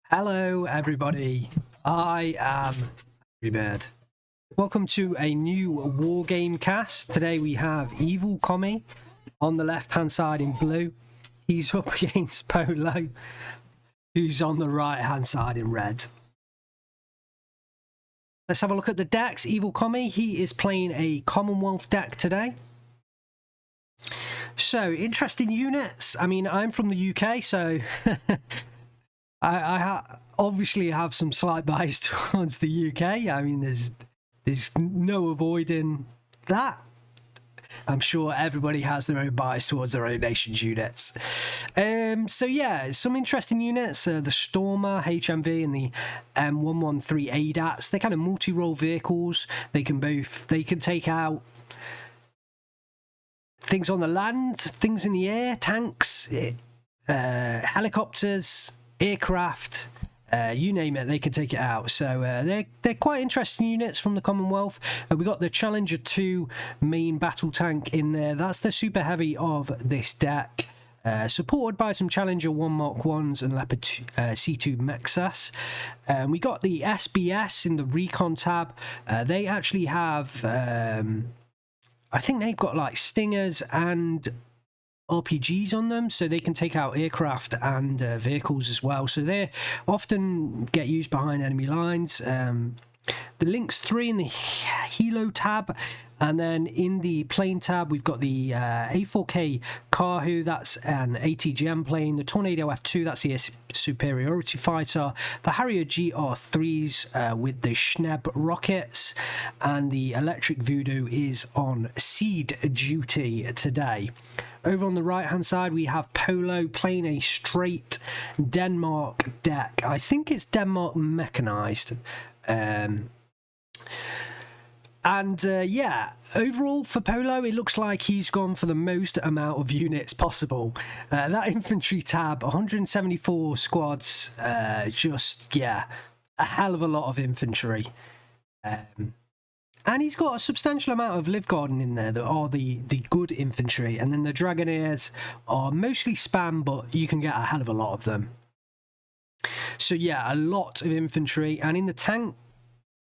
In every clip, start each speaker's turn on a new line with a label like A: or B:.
A: Hello everybody, I am Bird. Welcome to a new Wargame cast. Today we have Evil Commie on the left hand side in blue. He's up against Polo, who's on the right hand side in red. Let's have a look at the decks. Evil Commie, he is playing a Commonwealth deck today. So, interesting units. I mean, I'm from the UK, so I obviously have some slight bias towards the UK. I mean, there's no avoiding that. I'm sure everybody has their own bias towards their own nation's units. So yeah, some interesting units. The Stormer HMV and the M113 ADATs. They're kind of multi-role vehicles. They can take out things on the land, things in the air, tanks, helicopters, aircraft, you name it, they can take it out. So they're quite interesting units from the Commonwealth. We got the Challenger 2 main battle tank in there. That's the super heavy of this deck. Supported by some Challenger 1 Mark 1s and Leopard C2 Mexas. We got the SBS in the Recon tab. They actually have, I think they've got like Stingers and RPGs on them, so they can take out aircraft and vehicles as well. So they often get used behind enemy lines. The Lynx 3 in the Helo tab, and then in the plane tab we've got the A4K Kahu, that's an ATGM plane, the Tornado F2, that's the superiority fighter, the Harrier GR3s with the Schneb rockets, and the Electric Voodoo is on seed duty today. Over on the right hand side we have Polo playing a straight Denmark deck. I think it's Denmark mechanized. Yeah, overall for Polo, it looks like he's gone for the most amount of units possible. That infantry tab, 174 squads, just, yeah, a hell of a lot of infantry. And he's got a substantial amount of Live Garden in there that are the good infantry. And then the Dragonaires are mostly spam, but you can get a hell of a lot of them. So yeah, a lot of infantry. And in the tank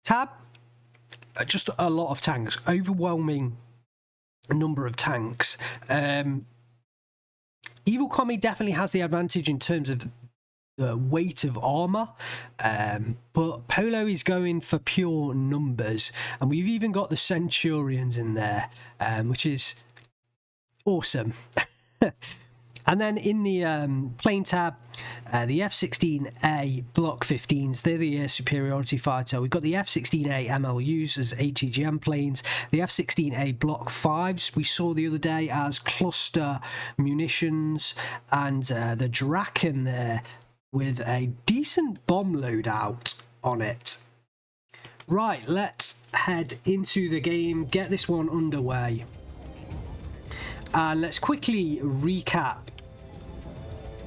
A: tab, just a lot of tanks, overwhelming number of tanks. Evil Commie definitely has the advantage in terms of the weight of armor, but Polo is going for pure numbers, and we've even got the Centurions in there, which is awesome. And then in the plane tab, the F-16A Block 15s, they're the air superiority fighter. We've got the F-16A MLUs as ATGM planes, the F-16A Block 5s we saw the other day as cluster munitions, and the Draken there with a decent bomb loadout on it. Right, let's head into the game, get this one underway. And let's quickly recap.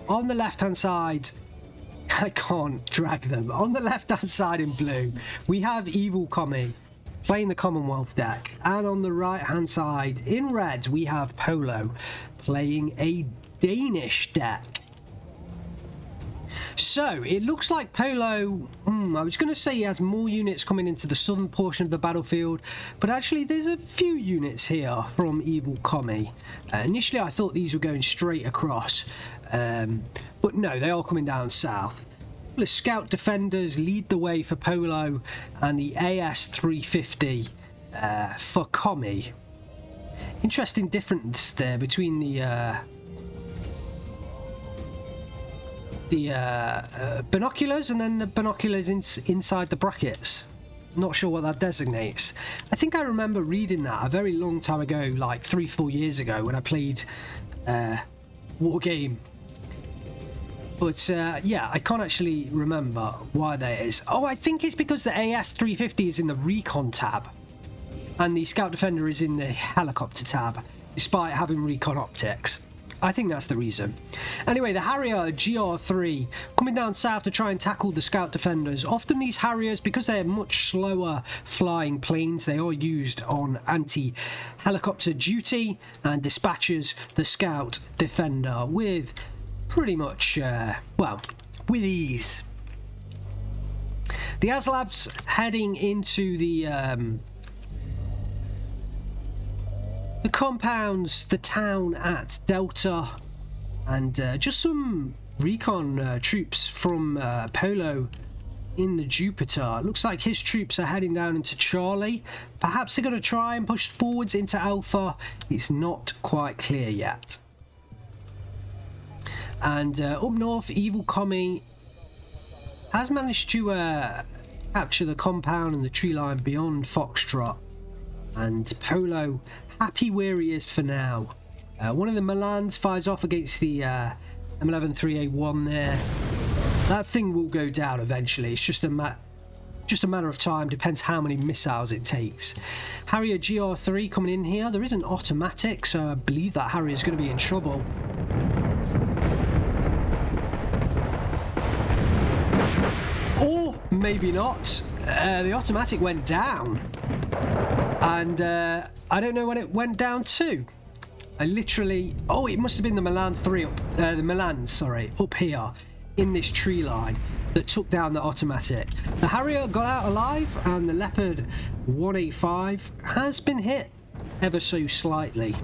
A: On the left hand side, I can't drag them. On the left hand side in blue, we have Evil Commie playing the Commonwealth deck. And on the right hand side in red, we have Polo playing a Danish deck. So it looks like Polo, I was going to say he has more units coming into the southern portion of the battlefield, but actually there's a few units here from Evil Commie. Initially I thought these were going straight across, but no, they are coming down south. The Scout Defenders lead the way for Polo, and the AS-350 for Commie. Interesting difference there between the binoculars and then the binoculars inside the brackets. Not sure what that designates. I think I remember reading that a very long time ago, like 3-4 years ago when I played Wargame. But yeah, I can't actually remember why that is. Oh, I think it's because the AS-350 is in the Recon tab and the Scout Defender is in the Helicopter tab, despite having Recon optics. I think that's the reason. Anyway, the Harrier GR3 coming down south to try and tackle the Scout Defenders. Often these Harriers, because they're much slower flying planes, they are used on anti-helicopter duty and dispatches the Scout Defender with pretty much, well, with ease. The Aslavs heading into the compounds, the town at Delta, and just some recon troops from Polo in the Jupiter. It looks like his troops are heading down into Charlie. Perhaps they're going to try and push forwards into Alpha. It's not quite clear yet. And up north, Evil Commie has managed to capture the compound and the tree line beyond Foxtrot. And Polo, happy where he is for now. One of the Milans fires off against the M113A1 there. That thing will go down eventually. It's just a matter of time. Depends how many missiles it takes. Harrier GR3 coming in here. There is an automatic, so I believe that Harrier is going to be in trouble. Or maybe not. The automatic went down, and I don't know when it went down to. I literally... Oh, it must have been the Milan 3 up... the Milan, sorry, up here in this tree line that took down the automatic. The Harrier got out alive, and the Leopard 185 has been hit ever so slightly.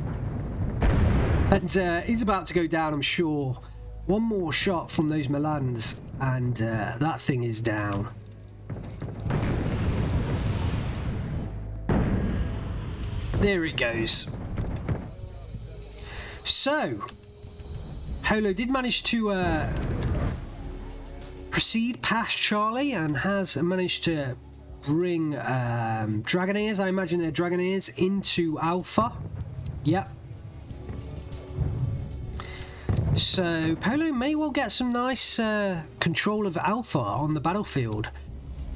A: And is about to go down, I'm sure. One more shot from those Milans, and that thing is down. There it goes. So, Polo did manage to proceed past Charlie and has managed to bring Dragoneers, I imagine they're Dragoneers, into Alpha. Yep. So, Polo may well get some nice control of Alpha on the battlefield.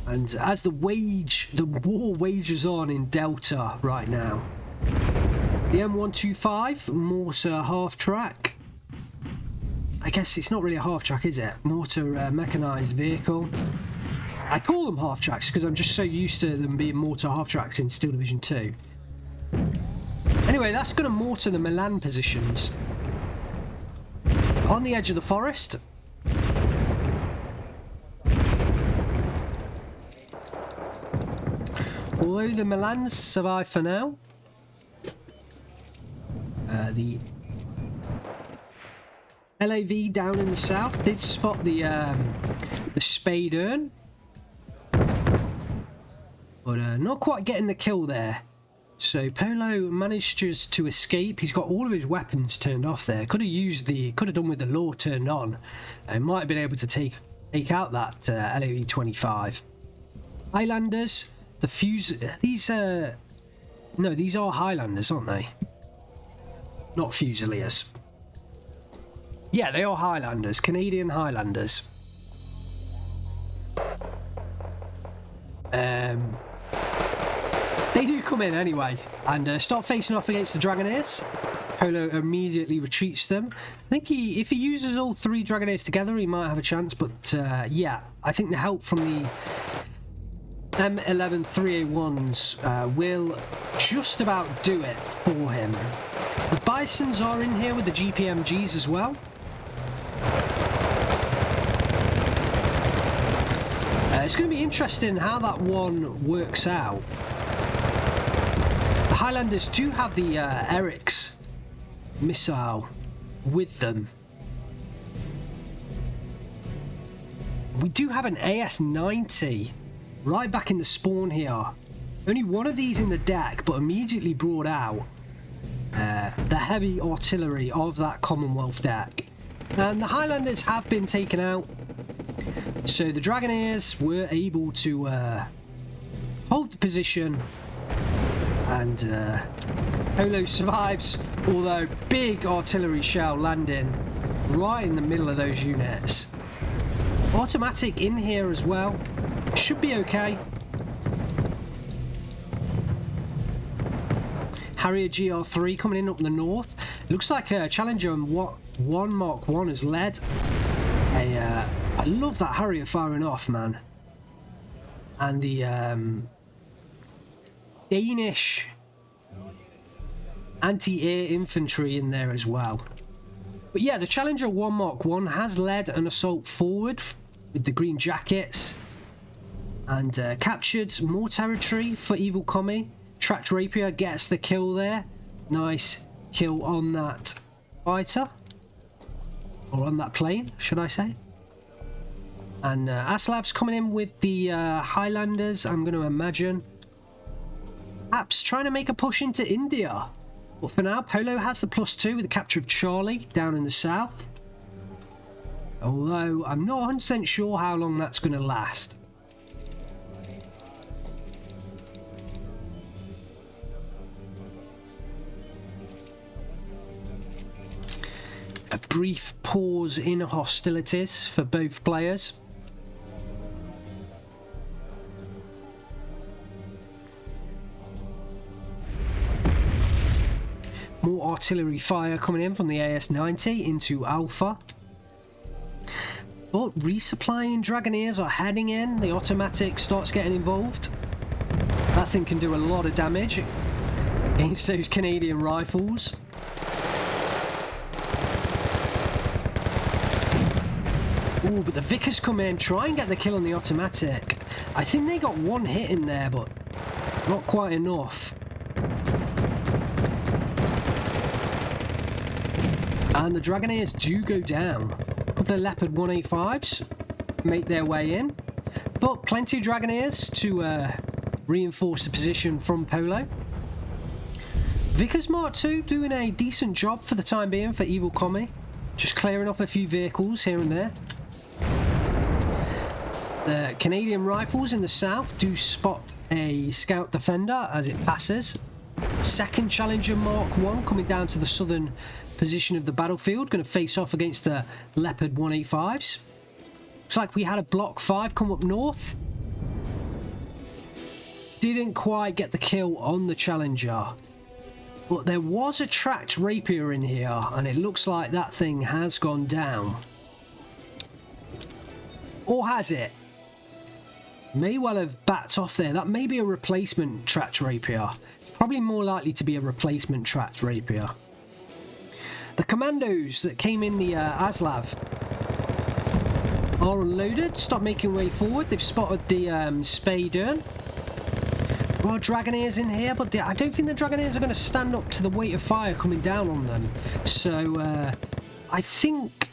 A: And as the war wages on in Delta right now. The M125 mortar half track. I guess it's not really a half track, is it? Mortar mechanized vehicle. I call them half tracks because I'm just so used to them being mortar half tracks in Steel Division 2. Anyway, that's going to mortar the Milan positions on the edge of the forest. Although the Milans survive for now, the LAV down in the south did spot the Spade urn, but not quite getting the kill there. So Polo managed just to escape. He's got all of his weapons turned off there. Could have done with the law turned on. Might have been able to take out that LAV 25. Highlanders. The fuse... These are... No, these are Highlanders, aren't they? Not Fusiliers. Yeah, they are Highlanders. Canadian Highlanders. They do come in anyway and start facing off against the Dragoneers. Polo immediately retreats them. I think if he uses all three Dragoneers together, he might have a chance, but yeah, I think the help from the M113A1s will just about do it for him. The Bisons are in here with the GPMGs as well. It's going to be interesting how that one works out. The Highlanders do have the Eric's missile with them. We do have an AS-90 right back in the spawn here. Only one of these in the deck, but immediately brought out the heavy artillery of that Commonwealth deck. And the Highlanders have been taken out. So the Dragoneers were able to hold the position, and Polo survives, although big artillery shell landing right in the middle of those units. Automatic in here as well. Should be okay. Harrier GR3 coming in up the north. Looks like a Challenger and 1 Mark 1 has led. I love that Harrier firing off, man. And the Danish anti-air infantry in there as well. But yeah, the Challenger 1 Mark 1 has led an assault forward with the green jackets. And captured more territory for Evil Commie. Tracked Rapier gets the kill there. Nice kill on that fighter. Or on that plane, should I say. And Aslav's coming in with the Highlanders, I'm going to imagine. Perhaps trying to make a push into India. But for now, Polo has the +2 with the capture of Charlie down in the south. Although I'm not 100% sure how long that's going to last. A brief pause in hostilities for both players. More artillery fire coming in from the AS-90 into Alpha. But resupplying Dragoneers are heading in. The automatic starts getting involved. That thing can do a lot of damage against those Canadian rifles. Ooh, but the Vickers come in, try and get the kill on the automatic. I think they got one hit in there, but not quite enough. And the Dragoneers do go down. The Leopard 185s make their way in, but plenty of Dragoneers to reinforce the position from Polo. Vickers Mark II doing a decent job for the time being for Evil Commie, just clearing up a few vehicles here and there. The Canadian rifles in the south do spot a scout defender as it passes. Second Challenger Mark I coming down to the southern position of the battlefield, going to face off against the Leopard 185s. Looks like we had a Block 5 come up north. Didn't quite get the kill on the Challenger. But there was a tracked Rapier in here, and it looks like that thing has gone down. Or has it? May well have backed off there. That may be a replacement tracked Rapier. Probably more likely to be a replacement tracked Rapier. The commandos that came in the Aslav are unloaded. Stop making way forward. They've spotted the Spaydern. There are Dragoneers in here, but I don't think the Dragoneers are going to stand up to the weight of fire coming down on them. So I think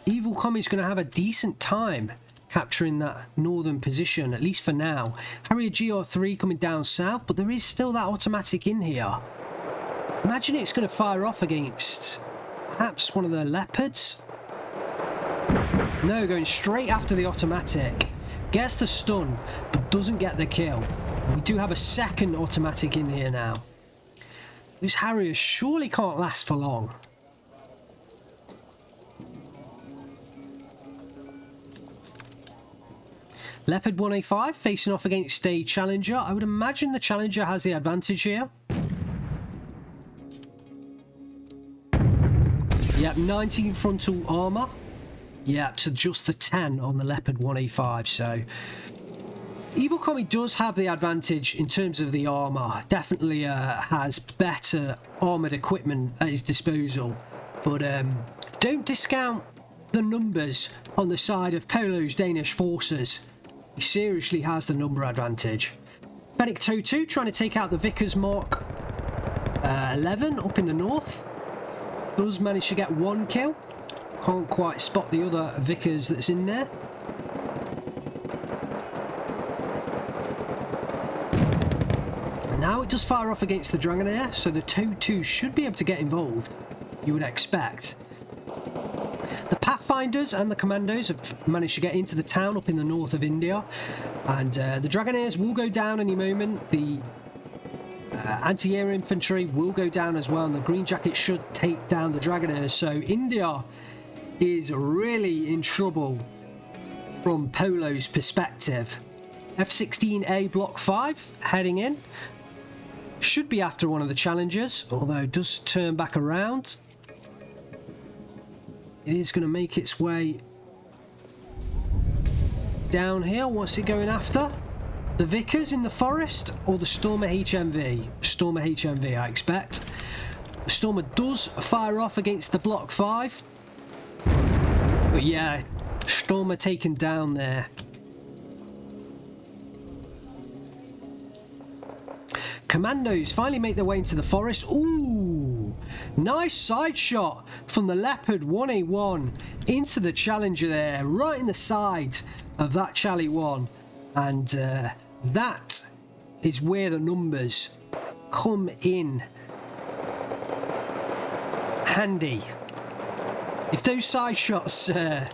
A: Evil Commie's going to have a decent time capturing that northern position, at least for now. Harrier GR3 coming down south, but there is still that automatic in here. Imagine it's going to fire off against perhaps one of the Leopards. No, going straight after the automatic. Gets the stun, but doesn't get the kill. We do have a second automatic in here now. Those Harriers surely can't last for long. Leopard 185 facing off against a Challenger. I would imagine the Challenger has the advantage here. Yep, 19 frontal armour. Yep, to just the 10 on the Leopard 185. So Evil Commie does have the advantage in terms of the armour. Definitely has better armoured equipment at his disposal. But don't discount the numbers on the side of Polo's Danish forces. He seriously has the number advantage. Fennec Totu trying to take out the Vickers Mark 11 up in the north. Does manage to get one kill. Can't quite spot the other Vickers that's in there. And now it does fire off against the Dragonair, so the Totu should be able to get involved, you would expect. The Pathfinders and the Commandos have managed to get into the town up in the north of India, and the Dragonairs will go down any moment. The anti-air infantry will go down as well, and the Green Jackets should take down the Dragonairs. So India is really in trouble from Polo's perspective. F-16A Block 5 heading in. Should be after one of the Challengers, although it does turn back around. It is going to make its way down here. What's it going after? The Vickers in the forest or the Stormer HMV? Stormer HMV, I expect. The Stormer does fire off against the Block 5. But yeah, Stormer taken down there. Commandos finally make their way into the forest. Ooh, nice side shot from the Leopard 1A1 into the Challenger there, right in the side of that Charlie 1. And that is where the numbers come in handy. If those side shots, if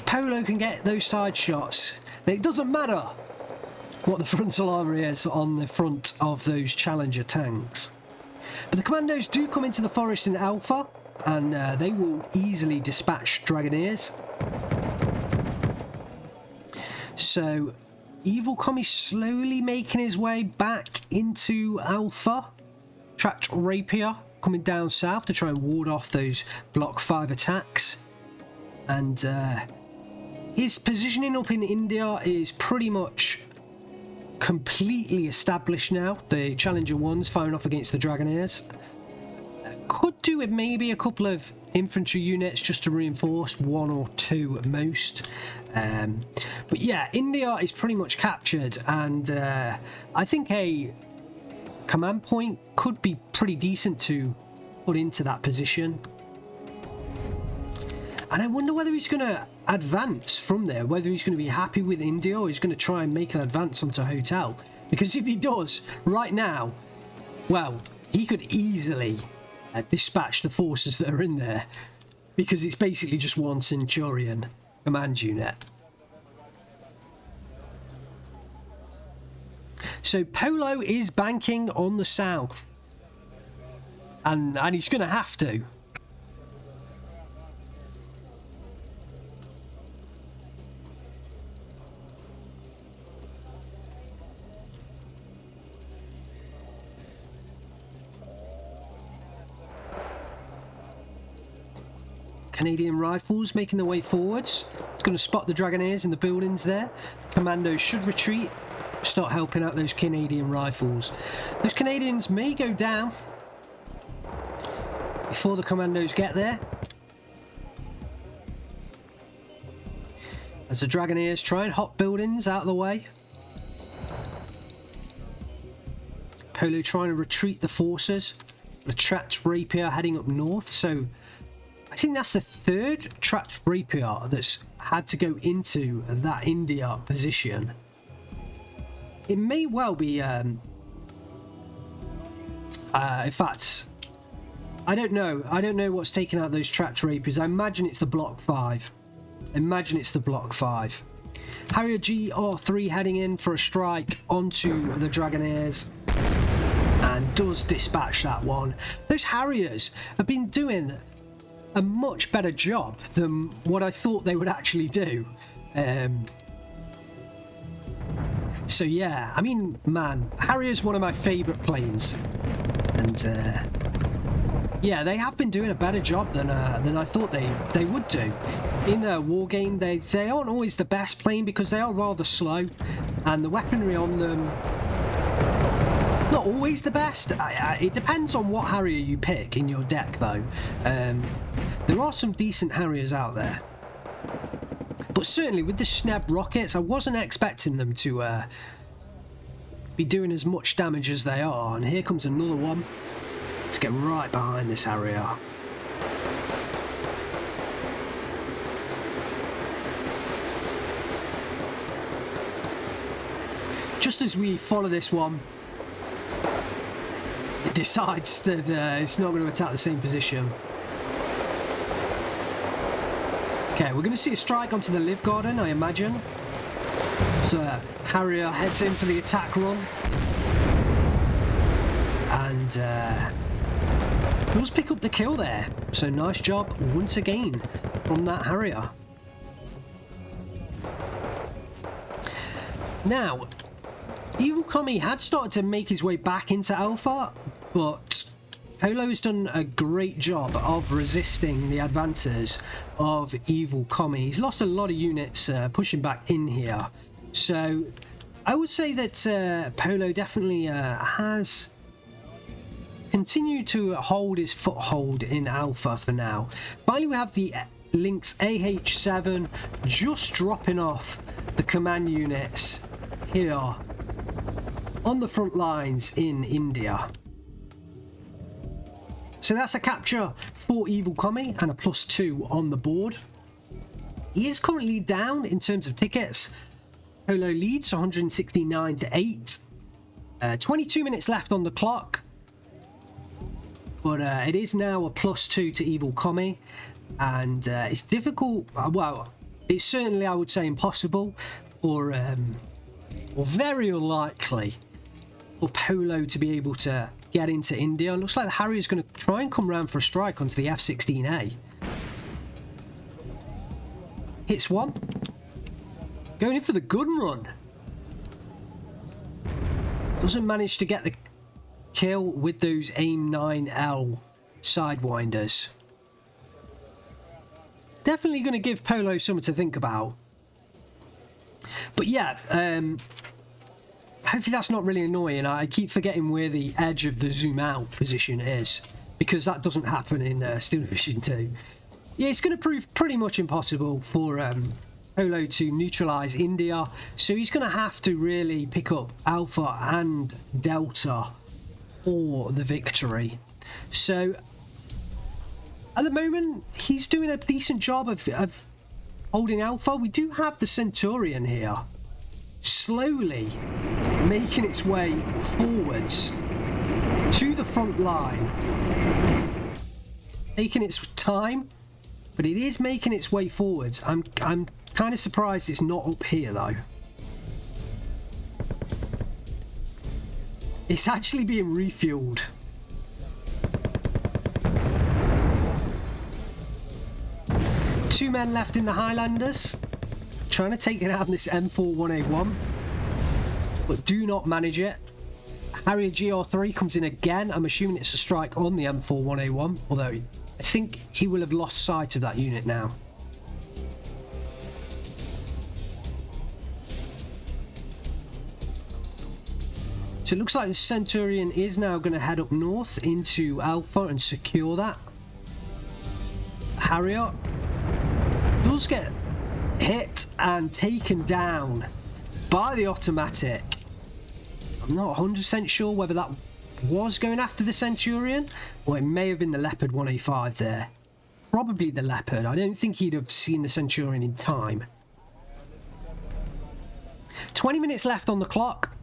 A: Polo can get those side shots, then it doesn't matter what the frontal armour is on the front of those Challenger tanks. But the Commandos do come into the forest in Alpha, and they will easily dispatch Dragoneers. So Evil Commie slowly making his way back into Alpha. Tracked Rapier coming down south to try and ward off those Block 5 attacks. And his positioning up in India is pretty much completely established now. The Challenger 1's firing off against the Dragoneers. Could do with maybe a couple of infantry units just to reinforce, 1 or 2 at most. But yeah, India is pretty much captured, and I think a command point could be pretty decent to put into that position. And I wonder whether he's going to advance from there, whether he's going to be happy with India or he's going to try and make an advance onto Hotel. Because if he does, right now, well, he could easily dispatch the forces that are in there, because it's basically just one Centurion command unit. So Polo is banking on the south, and he's going to have to. Canadian rifles making their way forwards. Going to spot the Dragoneers in the buildings there. Commandos should retreat. Start helping out those Canadian rifles. Those Canadians may go down before the Commandos get there, as the Dragoneers try and hop buildings out of the way. Polo trying to retreat the forces. The tracked Rapier heading up north, so I think that's the third tracked Rapier that's had to go into that India position. It may well be, in fact, I don't know. I don't know what's taken out those tracked Rapiers. I imagine it's the Block 5. Harrier GR3 heading in for a strike onto the Dragoneers, and does dispatch that one. Those Harriers have been doing a much better job than what I thought they would actually do. So yeah, I mean, man, Harrier's one of my favourite planes, and yeah, they have been doing a better job than I thought they would do. In a Wargame, they aren't always the best plane because they are rather slow, and the weaponry on them not always the best. It depends on what Harrier you pick in your deck, though. There are some decent Harriers out there, but certainly with the Sneb rockets, I wasn't expecting them to be doing as much damage as they are. And here comes another one. Let's get right behind this Harrier. Just as we follow this one, it decides that it's not going to attack the same position. Okay, we're going to see a strike onto the Live Garden, I imagine. So Harrier heads in for the attack run, and does pick up the kill there. So nice job once again from that Harrier. Now, Evil Commie had started to make his way back into Alpha, but Polo has done a great job of resisting the advances of Evil Commie. He's lost a lot of units pushing back in here. So I would say that Polo definitely has continued to hold his foothold in Alpha for now. Finally, we have the Lynx AH7 just dropping off the command units here on the front lines in India. So that's a capture for Evil Commie and a +2 on the board. He is currently down in terms of tickets. Polo leads 169 to 8. 22 minutes left on the clock. But it is now a +2 to Evil Commie. And it's difficult, well, it's certainly, I would say, impossible or very unlikely for Polo to be able to get into India. It looks like the Harrier's going to try and come round for a strike onto the F-16A. Hits one. Going in for the gun run. Doesn't manage to get the kill with those AIM-9L Sidewinders. Definitely going to give Polo something to think about. But yeah, hopefully that's not really annoying. I keep forgetting where the edge of the zoom out position is, because that doesn't happen in Steel Division 2. Yeah, it's going to prove pretty much impossible for Polo to neutralise India, so he's going to have to really pick up Alpha and Delta for the victory. So at the moment, he's doing a decent job of holding Alpha. We do have the Centurion here, slowly making its way forwards to the front line, taking its time, but it is making its way forwards. I'm kind of surprised it's not up here though. It's actually being refueled. Two men left in the Highlanders, trying to take it out of this M41A1, but do not manage it. Harrier GR3 comes in again. I'm assuming it's a strike on the M41A1, although I think he will have lost sight of that unit now. So it looks like the Centurion is now going to head up north into Alpha and secure that. Harrier does get hit and taken down by the automatic. I'm not 100% sure whether that was going after the Centurion or it may have been the Leopard 1A5 there. Probably the Leopard. I don't think he'd have seen the Centurion in time. 20 minutes left on the clock.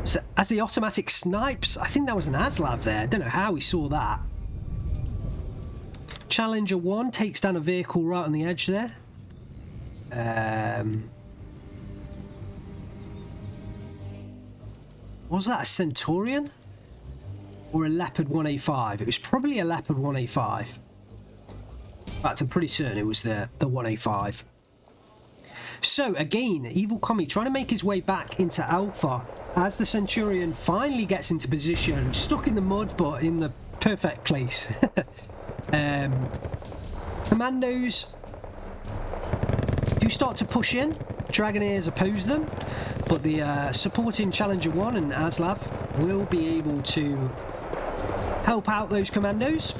A: So as the automatic snipes, I think that was an ASLAV there. I don't know how he saw that. Challenger 1 takes down a vehicle right on the edge there. Was that a Centurion? Or a Leopard 1A5? It was probably a Leopard 1A5. In fact, I'm pretty certain it was the 1A5. So, again, Evil Commie trying to make his way back into Alpha as the Centurion finally gets into position. Stuck in the mud, but in the perfect place. Commandos do start to push in. Dragoneers oppose them, but the supporting Challenger 1 and ASLAV will be able to help out those commandos.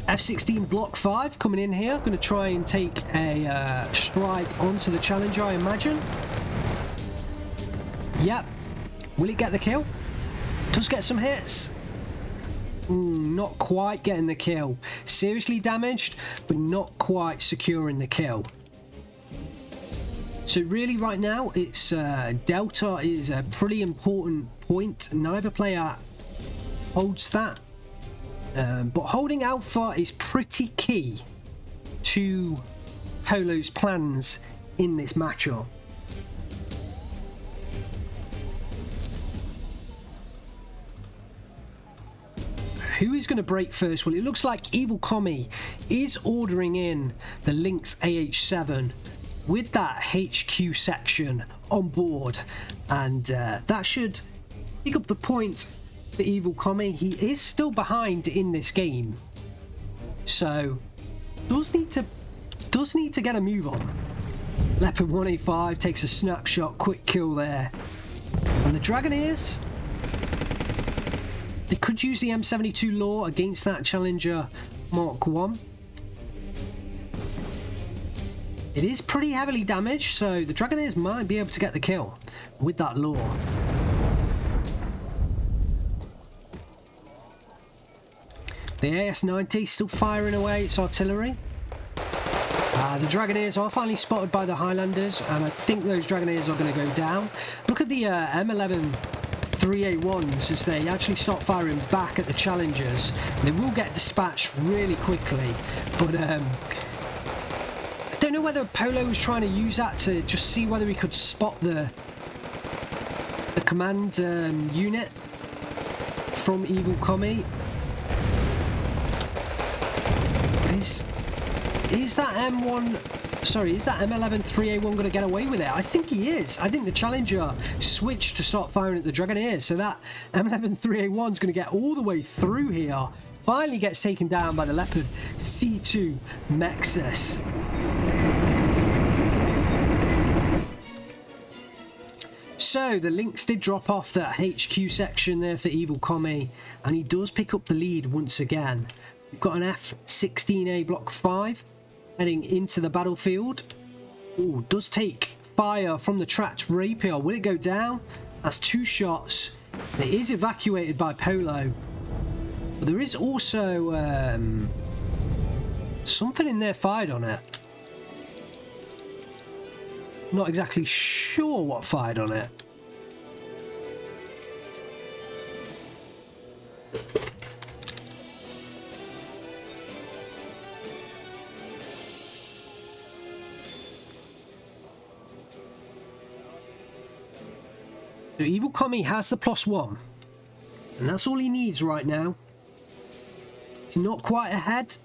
A: F-16 Block 5 coming in here, going to try and take a strike onto the Challenger, I imagine. Yep. Will it get the kill? Does get some hits. Not quite getting the kill. Seriously damaged, but not quite securing the kill. So really right now, it's Delta is a pretty important point. Neither player holds that. But holding Alpha is pretty key to Polo's plans in this matchup. Who is going to break first? Well, it looks like Evil Commie is ordering in the Lynx AH7 with that HQ section on board, and that should pick up the point for Evil Commie. He is still behind in this game, so does need to get a move on. Leopard 1A5 takes a snapshot, quick kill there, and the Dragoneers, they could use the M72 law against that Challenger Mark 1. It is pretty heavily damaged, so the Dragoneers might be able to get the kill with that lure. The AS-90 still firing away its artillery. The Dragoneers are finally spotted by the Highlanders, and I think those Dragoneers are going to go down. Look at the M11 3A1s as they actually start firing back at the Challengers. They will get dispatched really quickly, but I don't know whether Polo was trying to use that to just see whether he could spot the command unit from Evil Commie. Is that M11 3A1 going to get away with it? I think he is. I think the Challenger switched to start firing at the Dragoneers, so that M11 3A1 is going to get all the way through here. Finally gets taken down by the Leopard C2 Mexus. So the Lynx did drop off that HQ section there for Evil Commie, and he does pick up the lead once again. We've got an F-16A Block 5 heading into the battlefield. Ooh, does take fire from the tracked Rapier. Will it go down? That's 2 shots. It is evacuated by Polo. But there is also something in there fired on it. Not exactly sure what fired on it. So Evil Commie has the +1, and that's all he needs right now. He's not quite ahead,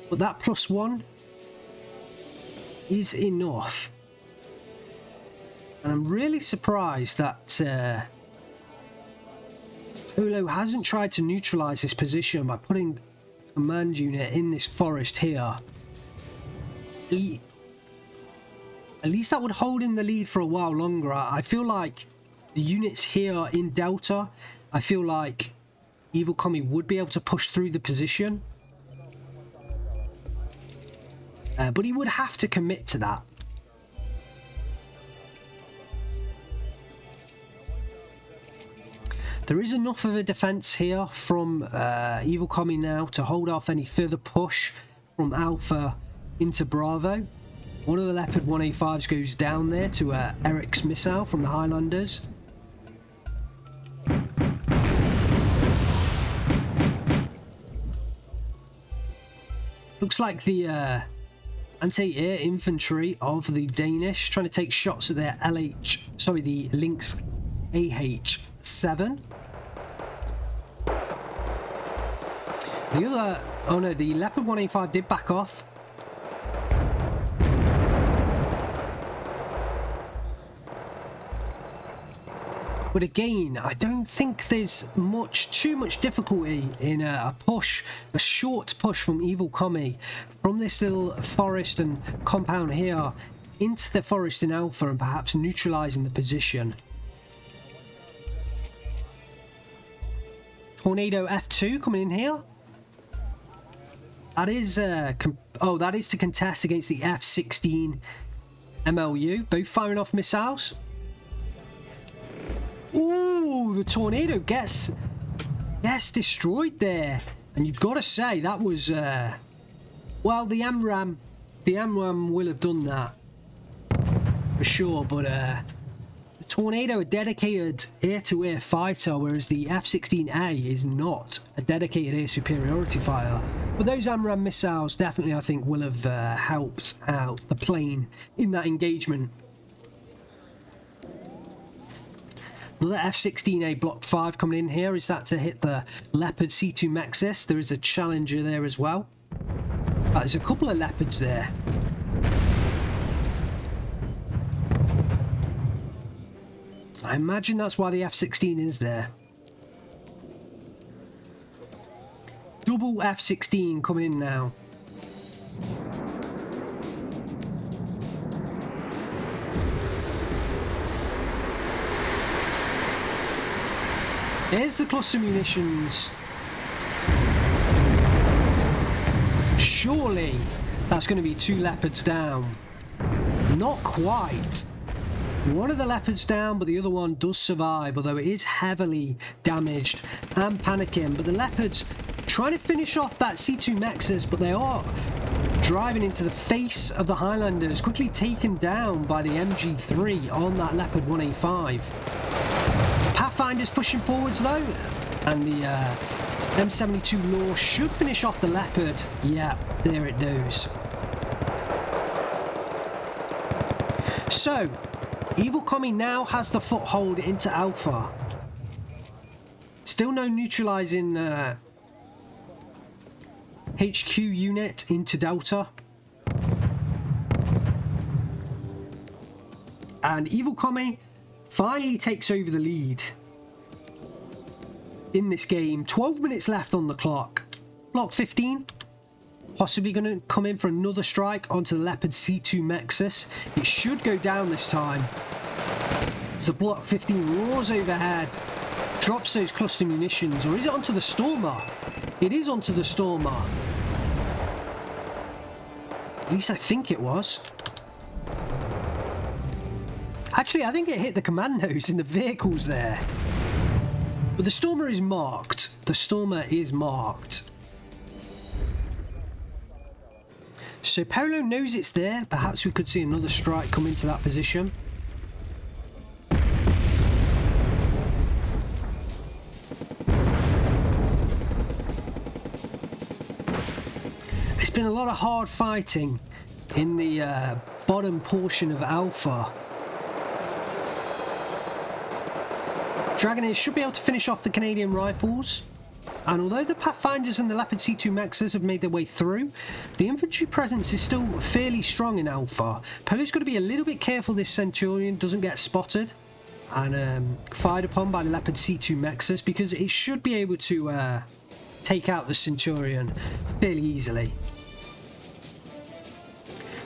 A: but that +1 is enough. And I'm really surprised that Polo hasn't tried to neutralise this position by putting a command unit in this forest here. At least that would hold in the lead for a while longer. I feel like the units here in Delta, I feel like Evil Commie would be able to push through the position. But he would have to commit to that. There is enough of a defense here from Evil Commie now to hold off any further push from Alpha into Bravo. One of the Leopard 1A5s goes down there to Eric's missile from the Highlanders. Looks like the anti-air infantry of the Danish trying to take shots at their the Lynx AH-7. The Leopard 1A5 did back off. But again, I don't think there's too much difficulty in a short push from Evil Commie from this little forest and compound here into the forest in Alpha and perhaps neutralising the position. Tornado F2 coming in here. That is that is to contest against the F-16 MLU, both firing off missiles. Ooh, the Tornado gets destroyed there, and you've got to say that was well, the AMRAAM will have done that for sure, but the Tornado, a dedicated air-to-air fighter, whereas the F-16A is not a dedicated air superiority fighter. But those AMRAAM missiles definitely, I think, will have helped out the plane in that engagement. Another F-16A Block 5 coming in here. Is that to hit the Leopard C2 Mexus? There is a Challenger there as well. There's a couple of Leopards there. I imagine that's why the F-16 is there. Double F-16 coming in now. There's the cluster munitions. Surely that's going to be 2 Leopards down. Not quite. One of the Leopards down, but the other one does survive, although it is heavily damaged and panicking. But the Leopards trying to finish off that C2 Nexus, but they are driving into the face of the Highlanders, quickly taken down by the MG3 on that Leopard 185. Pathfinder's pushing forwards though, and the M72 Law should finish off the Leopard. Yeah, there it goes. So, Evil Commie now has the foothold into Alpha. Still no neutralizing HQ unit into Delta. And Evil Commie finally takes over the lead in this game. 12 minutes left on the clock. Block 15. Possibly going to come in for another strike onto the Leopard C2 Nexus. It should go down this time. So Block 15 roars overhead. Drops those cluster munitions. Or is it onto the Stormer? It is onto the Stormer. At least I think it was. Actually, I think it hit the commandos in the vehicles there. But the Stormer is marked. The Stormer is marked. So Polo knows it's there. Perhaps we could see another strike come into that position. It's been a lot of hard fighting in the bottom portion of Alpha. Dragoneers should be able to finish off the Canadian Rifles. And although the Pathfinders and the Leopard C2 Nexus have made their way through, the infantry presence is still fairly strong in Alpha. Polo's got to be a little bit careful this Centurion doesn't get spotted and fired upon by the Leopard C2 Nexus, because it should be able to take out the Centurion fairly easily.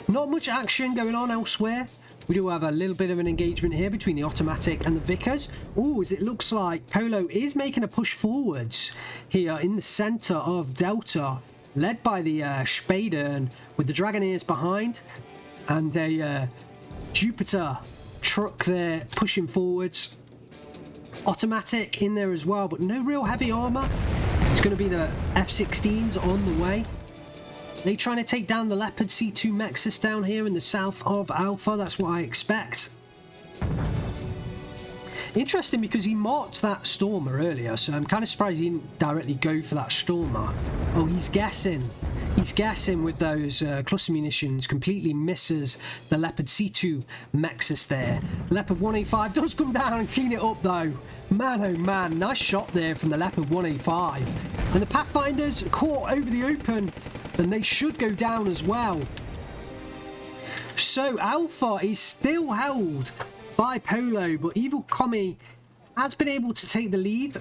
A: Not much action going on elsewhere. We do have a little bit of an engagement here between the automatic and the Vickers. Oh, as it looks like Polo is making a push forwards here in the centre of Delta, led by the Spadern with the Dragoneers behind, and a Jupiter truck there pushing forwards. Automatic in there as well, but no real heavy armour. It's going to be the F-16s on the way. They trying to take down the Leopard C2 Nexus down here in the south of Alpha. That's what I expect. Interesting, because he marked that Stormer earlier, so I'm kind of surprised he didn't directly go for that Stormer. Oh, he's guessing. He's guessing with those cluster munitions. Completely misses the Leopard C2 Nexus there. Leopard 185 does come down and clean it up though. Man, oh man, nice shot there from the Leopard 185. And the Pathfinders caught over the open, and they should go down as well. So Alpha is still held by Polo, but Evil Commie has been able to take the lead.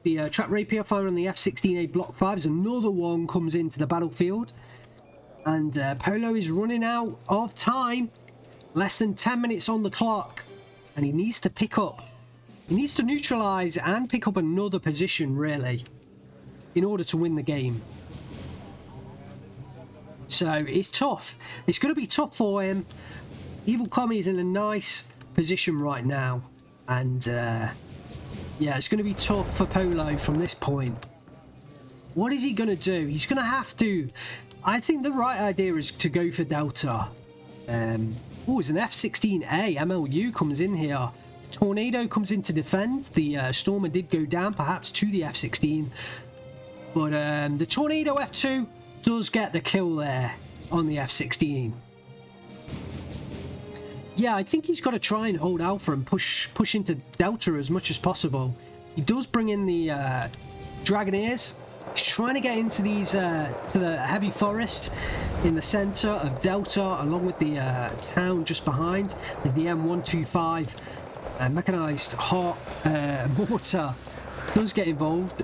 A: The trap rapier fire on the F-16A Block 5 as another one comes into the battlefield. And Polo is running out of time. Less than 10 minutes on the clock. And he needs to pick up. He needs to neutralise and pick up another position, really, in order to win the game. So it's tough. It's going to be tough for him. Evil Commie is in a nice position right now. And yeah, it's going to be tough for Polo from this point. What is he going to do? He's going to have to... I think the right idea is to go for Delta. Oh, it's an F-16A. MLU comes in here. Tornado comes in to defend. The Stormer did go down, perhaps, to the F-16. But the Tornado F2 does get the kill there on the F-16. Yeah, I think he's got to try and hold Alpha and push into Delta as much as possible. He does bring in the Dragoneers. He's trying to get into these to the heavy forest in the centre of Delta, along with the town just behind, with the M125 mechanised heart mortar does get involved.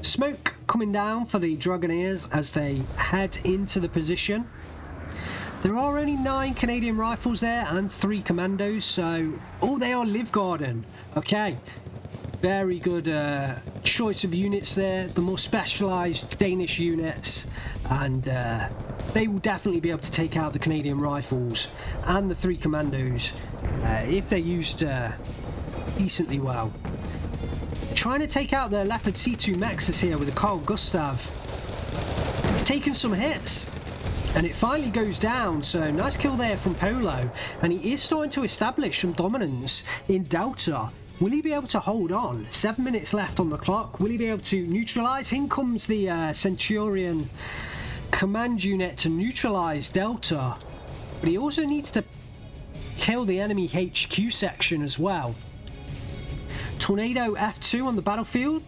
A: Smoke coming down for the Dragoneers as they head into the position. There are only 9 Canadian rifles there and 3 commandos, so... Oh, they are Live Garden. Okay. Very good choice of units there. The more specialised Danish units. And they will definitely be able to take out the Canadian rifles and the 3 commandos if they're used decently well. Trying to take out the Leopard C2 Mexus here with the Carl Gustav. He's taken some hits. And it finally goes down, so nice kill there from Polo. And he is starting to establish some dominance in Delta. Will he be able to hold on? 7 minutes left on the clock. Will he be able to neutralise? In comes the Centurion command unit to neutralise Delta. But he also needs to kill the enemy HQ section as well. Tornado F2 on the battlefield.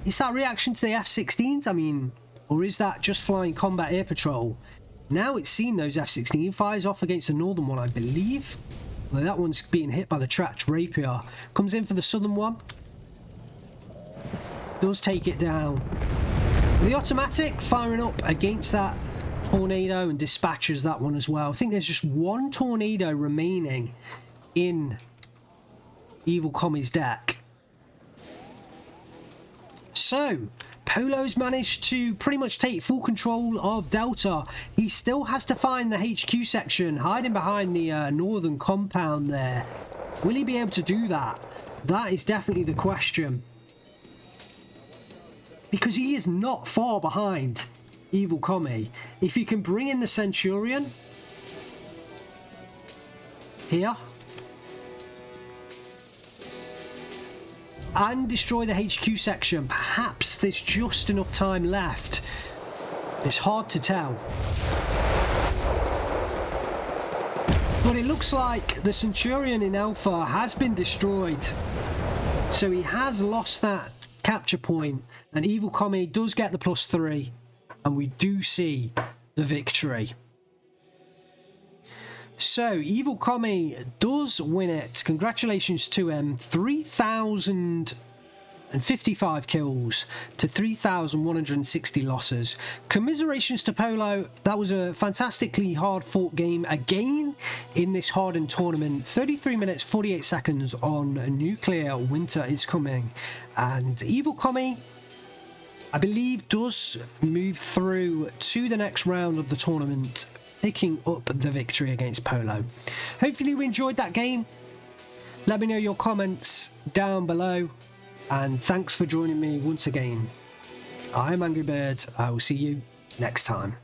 A: Is that reaction to the F-16s? I mean... Or is that just flying combat air patrol? Now it's seen those F-16 fires off against the northern one, I believe. Well, that one's being hit by the tracked Rapier. Comes in for the southern one. Does take it down. The automatic firing up against that tornado and dispatches that one as well. I think there's just 1 tornado remaining in Evil Commie's deck. So... Polo's managed to pretty much take full control of Delta. He still has to find the HQ section, hiding behind the northern compound there. Will he be able to do that? That is definitely the question. Because he is not far behind Evil Commie. If you can bring in the Centurion here and destroy the HQ section, perhaps there's just enough time left. It's hard to tell. But it looks like the Centurion in Alpha has been destroyed. So he has lost that capture point, and Evil Commie does get the +3, and we do see the victory. So, Evil Commie does win it. Congratulations to him. 3,055 kills to 3,160 losses. Commiserations to Polo. That was a fantastically hard-fought game again in this hardened tournament. 33 minutes, 48 seconds on Nuclear Winter is coming. And Evil Commie, I believe, does move through to the next round of the tournament, picking up the victory against Polo. Hopefully you enjoyed that game. Let me know your comments down below, and thanks for joining me once again. I'm Angry Bird. I will see you next time.